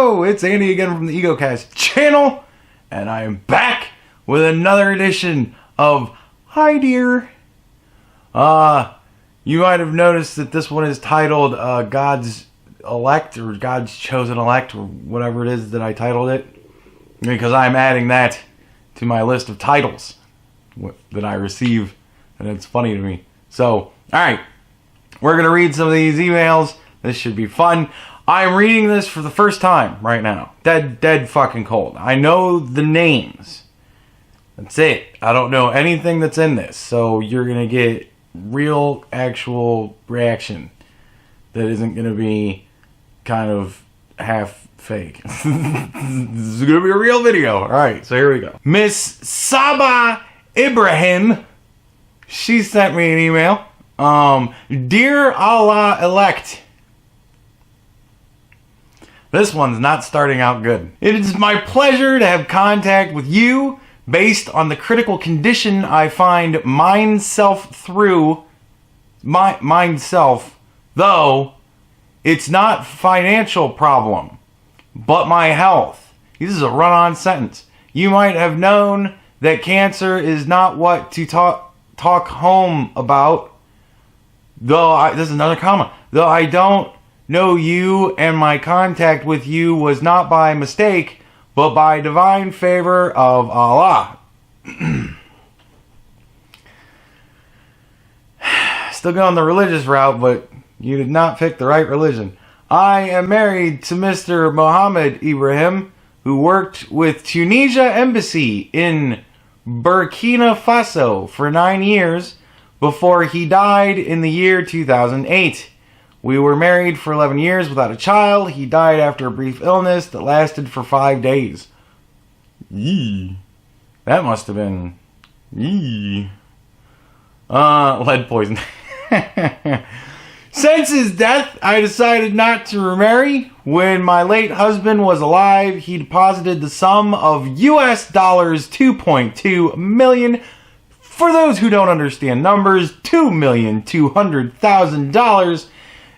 Hello, it's Andy again from the Egocast channel, and I am back with another edition of Hi Dear. You might have noticed that this one is titled God's Elect, or God's Chosen Elect, or whatever it is that I titled it, because I'm adding that to my list of titles that I receive, and it's funny to me. So, alright, we're going to read some of these emails. This should be fun. I'm reading this for the first time right now. Dead fucking cold. I know the names. That's it. I don't know anything that's in this. So you're going to get real, actual reaction that isn't going to be kind of half fake. This is going to be a real video. Alright, so here we go. Miss Saba Ibrahim. She sent me an email. Dear Allah Elect. This one's not starting out good. It is my pleasure to have contact with you based on the critical condition I find myself, though it's not financial problem, but my health. This is a run-on sentence. You might have known that cancer is not what to talk home about, though this is another comma, though I don't know you, and my contact with you was not by mistake, but by divine favor of Allah. Still going the religious route, but you did not pick the right religion. I am married to Mr. Mohammed Ibrahim, who worked with Tunisia Embassy in Burkina Faso for 9 years before he died in the year 2008. We were married for 11 years without a child. He died after a brief illness that lasted for 5 days. Yee. That must have been... Yee. Lead poison. Since his death, I decided not to remarry. When my late husband was alive, he deposited the sum of US dollars 2.2 million. For those who don't understand numbers, $2,200,000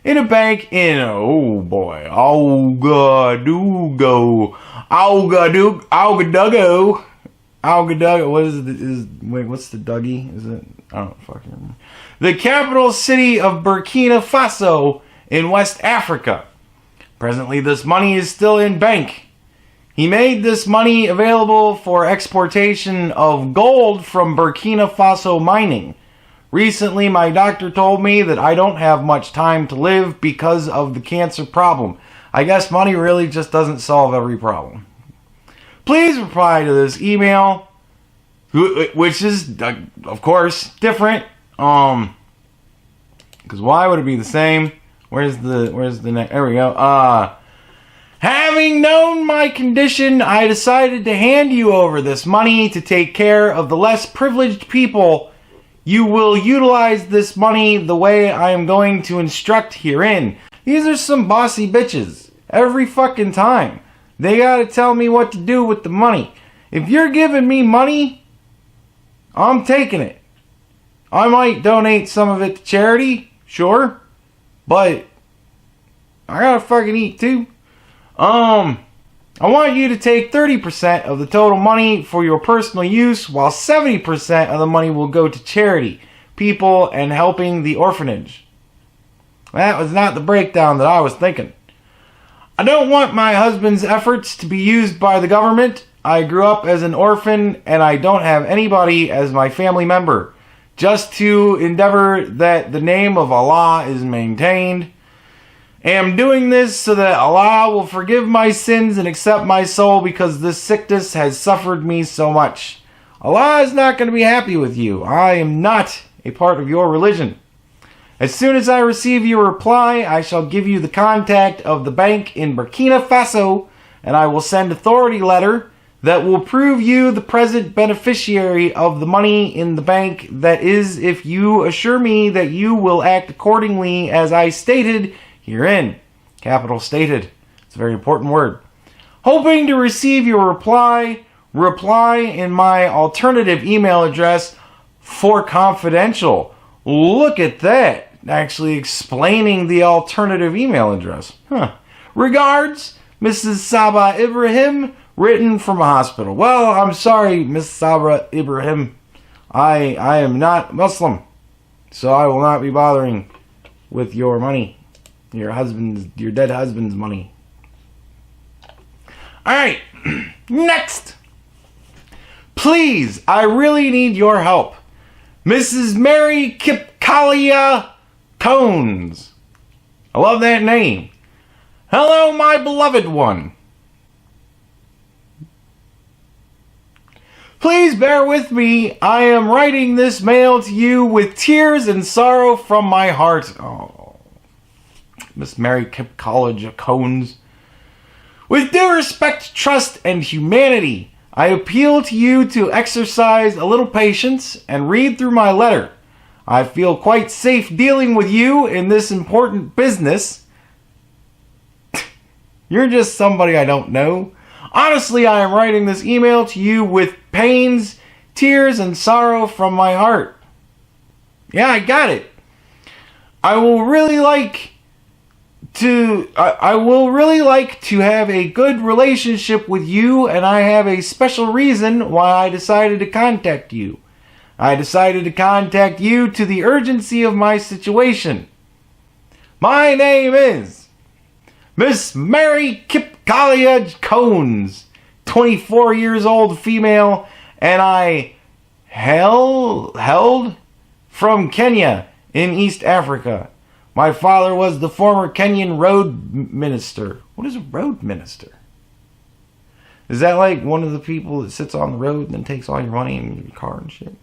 in a bank in, oh boy, Ouagadougou. What is it? Wait, what's the Dougie? Is it? I don't fucking remember. The capital city of Burkina Faso in West Africa. Presently, this money is still in bank. He made this money available for exportation of gold from Burkina Faso mining. Recently, my doctor told me that I don't have much time to live because of the cancer problem. I guess money really just doesn't solve every problem. Please reply to this email, which is, of course, different. Because why would it be the same? Where's the next? There we go. Having known my condition, I decided to hand you over this money to take care of the less privileged people. You will utilize this money the way I am going to instruct herein. These are some bossy bitches. Every fucking time. They gotta tell me what to do with the money. If you're giving me money, I'm taking it. I might donate some of it to charity, sure. But I gotta fucking eat too. I want you to take 30% of the total money for your personal use, while 70% of the money will go to charity, people, and helping the orphanage. That was not the breakdown that I was thinking. I don't want my husband's efforts to be used by the government. I grew up as an orphan, and I don't have anybody as my family member. Just to endeavor that the name of Allah is maintained. Am doing this so that Allah will forgive my sins and accept my soul, because this sickness has suffered me so much. Allah is not going to be happy with you. I am not a part of your religion. As soon as I receive your reply, I shall give you the contact of the bank in Burkina Faso, and I will send authority letter that will prove you the present beneficiary of the money in the bank. That is, if you assure me that you will act accordingly as I stated herein. Capital stated. It's a very important word. Hoping to receive your reply in my alternative email address for confidential. Look at that. Actually explaining the alternative email address. Regards, Mrs. Sabah Ibrahim, written from a hospital. Well, I'm sorry, Miss Sabah Ibrahim. I am not Muslim, so I will not be bothering with your money. Your dead husband's money. Alright, next. Please, I really need your help. Mrs. Mary Kipkalia Cones. I love that name. Hello, my beloved one. Please bear with me. I am writing this mail to you with tears and sorrow from my heart. Oh, Miss Mary Kipkalia Cones. With due respect, trust, and humanity, I appeal to you to exercise a little patience and read through my letter. I feel quite safe dealing with you in this important business. You're just somebody I don't know. Honestly, I am writing this email to you with pains, tears, and sorrow from my heart. Yeah, I got it. I will really like to have a good relationship with you, and I have a special reason why I decided to contact you. I decided to contact you to the urgency of my situation. My name is Miss Mary Kipkalia Cones, 24 years old female, and I hailed from Kenya in East Africa. My father was the former Kenyan road minister. What is a road minister? Is that like one of the people that sits on the road and then takes all your money and your car and shit?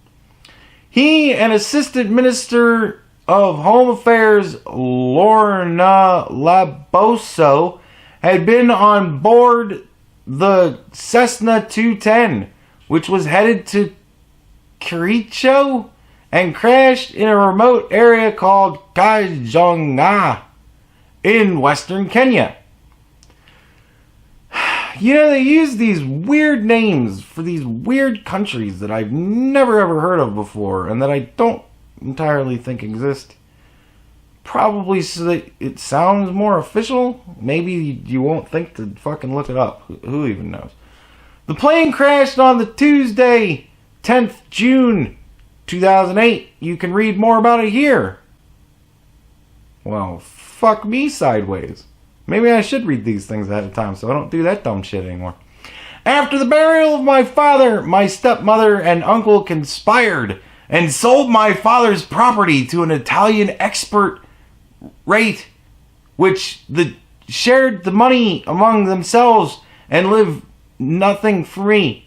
He and Assistant Minister of Home Affairs Lorna Laboso had been on board the Cessna 210, which was headed to Kericho and crashed in a remote area called Kajonga in western Kenya. You know, they use these weird names for these weird countries that I've never ever heard of before and that I don't entirely think exist. Probably so that it sounds more official. Maybe you won't think to fucking look it up. Who even knows? The plane crashed on the Tuesday, 10th June 2008. You can read more about it here. Well, fuck me sideways. Maybe I should read these things ahead of time so I don't do that dumb shit anymore. After the burial of my father, my stepmother and uncle conspired and sold my father's property to an Italian expert rate, which shared the money among themselves and lived nothing free.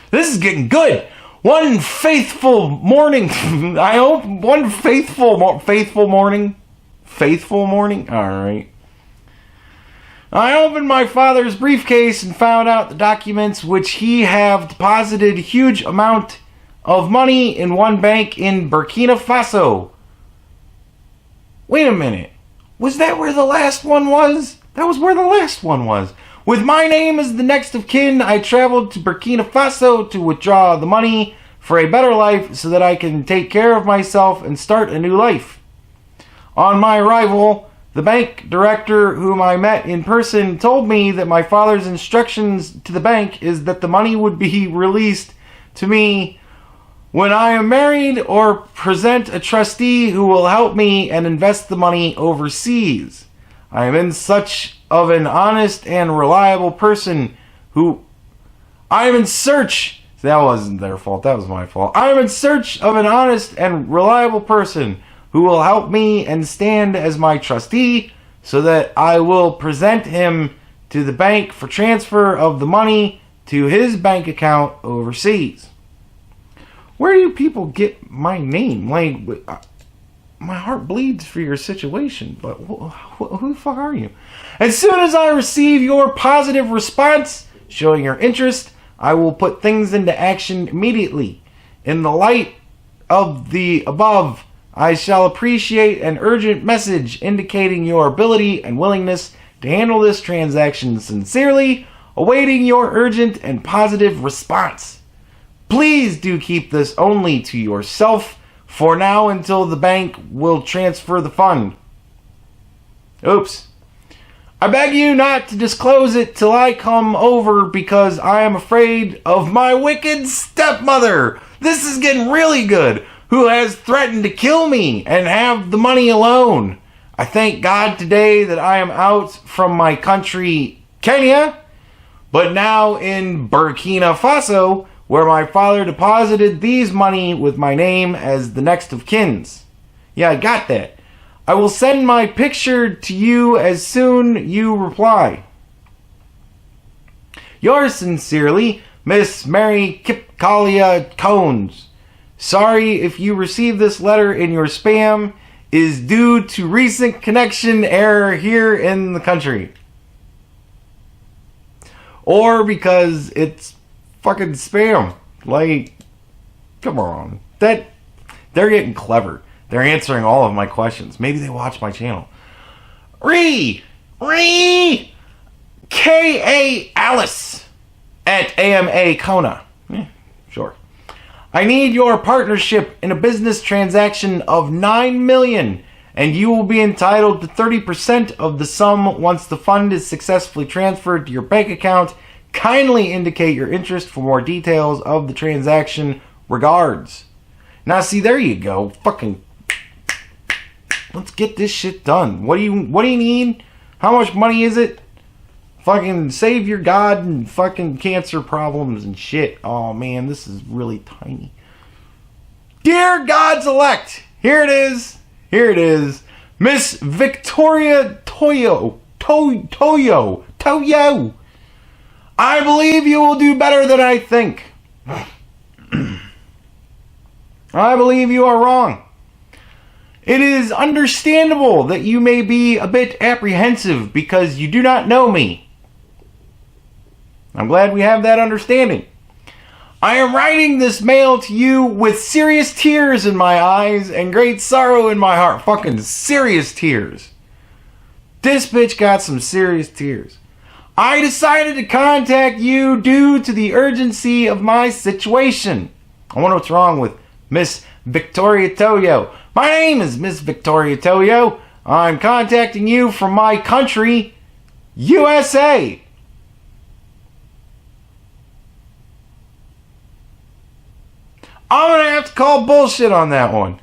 This is getting good. One faithful morning, I hope one faithful morning. Faithful morning? Alright. I opened my father's briefcase and found out the documents which he have deposited a huge amount of money in one bank in Burkina Faso. Wait a minute. Was that where the last one was? That was where the last one was. With my name as the next of kin, I traveled to Burkina Faso to withdraw the money for a better life so that I can take care of myself and start a new life. On my arrival, the bank director whom I met in person told me that my father's instructions to the bank is that the money would be released to me when I am married or present a trustee who will help me and invest the money overseas. I am in such of an honest and reliable person I am in search. That wasn't their fault, that was my fault. I am in search of an honest and reliable person who will help me and stand as my trustee so that I will present him to the bank for transfer of the money to his bank account overseas. Where do you people get my name? Like, my heart bleeds for your situation, but who the fuck are you? As soon as I receive your positive response showing your interest, I will put things into action immediately. In the light of the above, I shall appreciate an urgent message indicating your ability and willingness to handle this transaction sincerely, awaiting your urgent and positive response. Please do keep this only to yourself for now until the bank will transfer the fund. Oops. I beg you not to disclose it till I come over because I am afraid of my wicked stepmother. This is getting really good. Who has threatened to kill me and have the money alone. I thank God today that I am out from my country, Kenya, but now in Burkina Faso, where my father deposited these money with my name as the next of kins. Yeah, I got that. I will send my picture to you as soon you reply. Yours sincerely, Miss Mary Kipkalia Cones. Sorry if you received this letter in your spam. Is due to recent connection error here in the country. Or because it's fucking spam. Like, come on. They're getting clever. They're answering all of my questions. Maybe they watch my channel. K.A. Alice at AMA Kona. Sure. I need your partnership in a business transaction of $9 million, and you will be entitled to 30% of the sum once the fund is successfully transferred to your bank account. Kindly indicate your interest for more details of the transaction. Regards. Now, see, there you go. Fucking, let's get this shit done. What do you need? How much money is it? Fucking save your God and fucking cancer problems and shit. Oh man, this is really tiny. Dear God's elect, here it is. Miss Victoria Toyo. I believe you will do better than I think. I believe you are wrong. It is understandable that you may be a bit apprehensive because you do not know me. I'm glad we have that understanding. I am writing this mail to you with serious tears in my eyes and great sorrow in my heart. Fucking serious tears. This bitch got some serious tears. I decided to contact you due to the urgency of my situation. I wonder what's wrong with Miss Victoria Toyo. My name is Miss Victoria Toyo. I'm contacting you from my country, USA. I'm going to have to call bullshit on that one.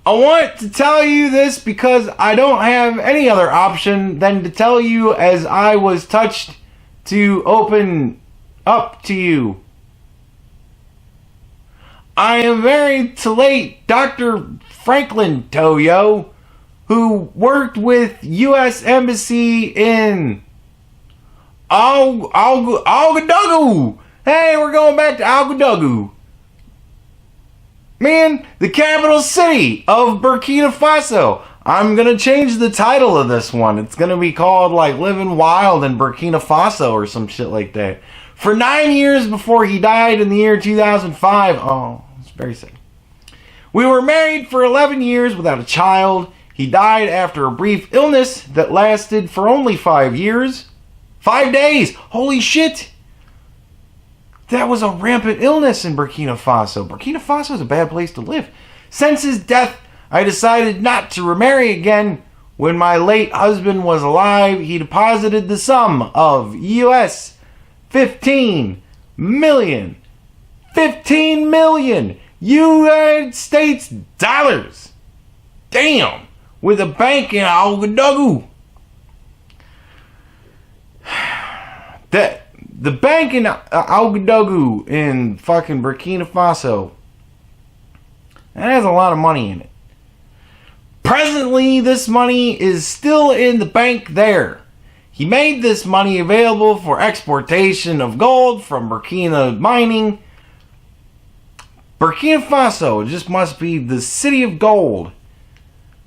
I want to tell you this because I don't have any other option than to tell you as I was touched to open up to you. I am married to late Dr. Franklin Toyo, who worked with U.S. Embassy in Ouagadougou. Hey, we're going back to Ouagadougou. Man, the capital city of Burkina Faso. I'm going to change the title of this one. It's going to be called like Living Wild in Burkina Faso or some shit like that. For 9 years before he died in the year 2005. Oh, it's very sad. We were married for 11 years without a child. He died after a brief illness that lasted for only 5 years. 5 days. Holy shit. That was a rampant illness in Burkina Faso. Burkina Faso is a bad place to live. Since his death, I decided not to remarry again. When my late husband was alive, he deposited the sum of US 15 million. 15 million United States dollars. Damn. With a bank in Ouagadougou. The bank in Ouagadougou in fucking Burkina Faso, that has a lot of money in it. Presently, this money is still in the bank there. He made this money available for exportation of gold from Burkina mining. Burkina Faso just must be the city of gold.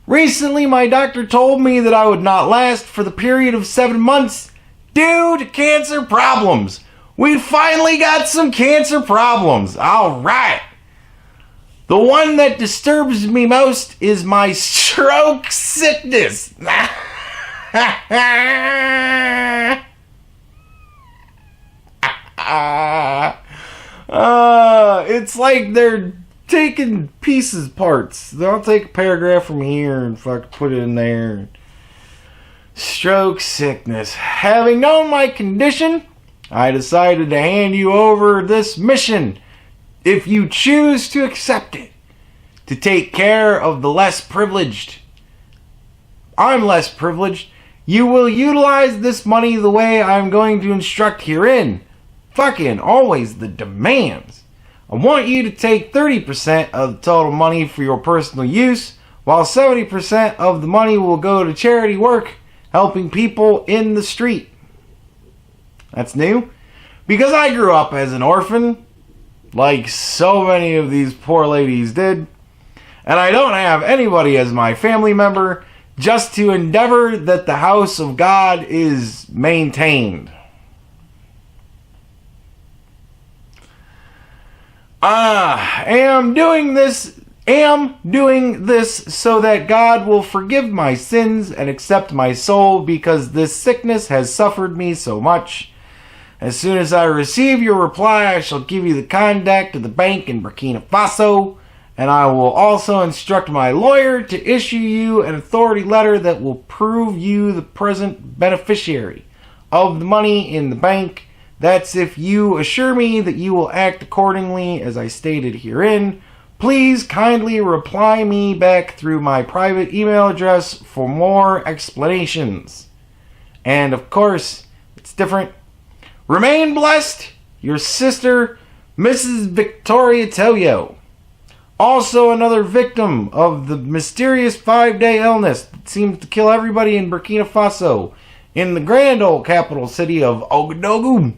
Recently, my doctor told me that I would not last for the period of 7 months due to cancer problems. We finally got some cancer problems. All right. The one that disturbs me most is my stroke sickness. It's like they're taking parts. They'll take a paragraph from here and fuck put it in there. Stroke sickness. Having known my condition, I decided to hand you over this mission, if you choose to accept it, to take care of the less privileged. I'm less privileged. You will utilize this money the way I'm going to instruct herein. Fucking always the demands. I want you to take 30% of the total money for your personal use, while 70% of the money will go to charity work, helping people in the street. That's new. Because I grew up as an orphan, like so many of these poor ladies did, and I don't have anybody as my family member, just to endeavor that the house of God is maintained. Am doing this so that God will forgive my sins and accept my soul, because this sickness has suffered me so much. As soon as I receive your reply, I shall give you the contact of the bank in Burkina Faso, and I will also instruct my lawyer to issue you an authority letter that will prove you the present beneficiary of the money in the bank. That's if you assure me that you will act accordingly as I stated herein. Please kindly reply me back through my private email address for more explanations. And of course, it's different. Remain blessed, your sister, Mrs. Victoria Tello. Also another victim of the mysterious 5-day illness that seems to kill everybody in Burkina Faso, in the grand old capital city of Ouagadougou.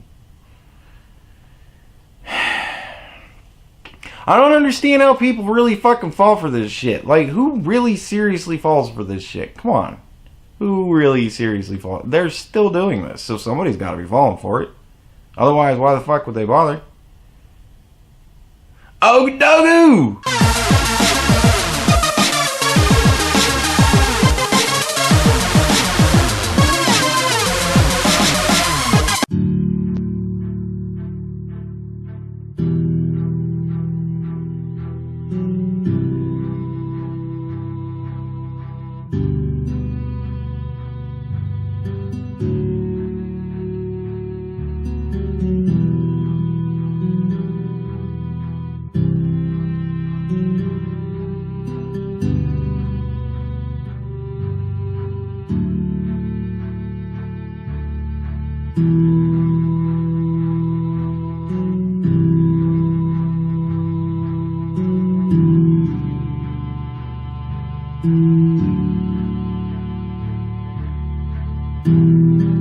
I don't understand how people really fucking fall for this shit. Like, who really seriously falls for this shit? Come on. Who really seriously falls? They're still doing this, so somebody's got to be falling for it. Otherwise, why the fuck would they bother? Ouagadougou! Thank you.